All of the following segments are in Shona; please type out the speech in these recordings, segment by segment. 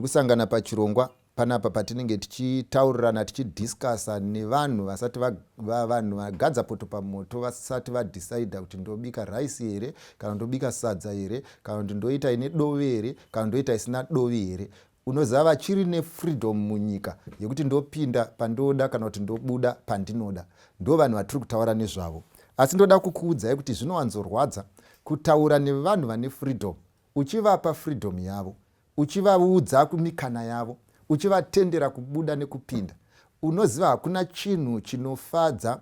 musangana pachirongwa panapa patinenge tichitaurirana tichidhiskasa nevanhu vasati vanhu vagadza poto pamoto vasati vadhisaidha kuti ndobika raisi here kana ndobika sadza here kana kuti ndoita ine dove here kana ndoita isina dove here. Unoziva vachiri nefreedom munyika yekuti ndopinda pandoda kana kuti ndobuda pandinoda. Ndo vanhu vatiri kutaura nezvavo. Asi ndoda kukuudzai kuti zvinowanzorwadza kutaura nevanhu vane freedom, uchivapa freedom yavo, uchivaudza kumikana yavo, uchivatendera kubuda nekupinda. Unoziva hakuna chinhu chinofadza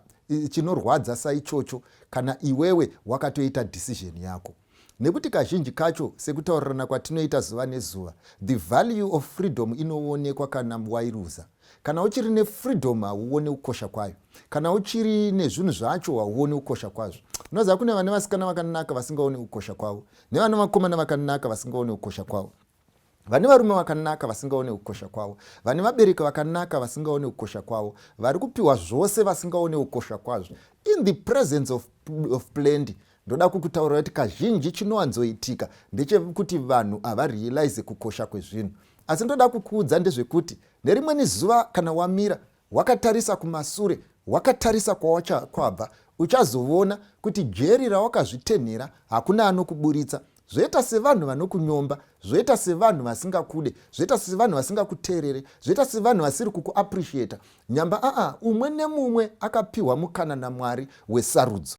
chinorwadza saichocho kana iwewe wakatoita decision yako. Nekuti kazhinji kacho sekutaurirana kwatinoita zuva nezuva, the value of freedom inoonekwa kana wairuza. Kana uchiri nefreedom hauone ukosha kwayo. Kana uchiri nezvinhu zvacho hauone ukosha kwazvo. Unoziva kune vane vasikana vakanaka vasingaone ukosha kwavo, nevane vakomana vakanaka vasingaone ukosha kwavo, vane varume vakanaka vasingaone ukosha kwavo, vane vabereki vakanaka vasingaone ukosha kwavo, vari kupiwa zvose vasingaone ukosha kwazvo. In the presence of plenty, ndoda kukutaurira kuti kazhinji chinowanzoitika ndechekuti vanhu havarealize kukosha kwezvinhu. Asi ndoda kukuudza ndezvekuti nerimweni zuva kana wamira wakatarisa kumasure, wakatarisa kwawachabva, uchazoona kuti jeri rawakazvitenhera hakuna anokuburitsa. Zvoita sevanhu vanokunyomba, zvoita sevanhu vasingakude, zvoita sevanhu vasingakuteerere, zvoita sevanhu vasiri kukuappreciate. Nyamba umwe nemumwe akapiwa mukana naMwari wesarudzo.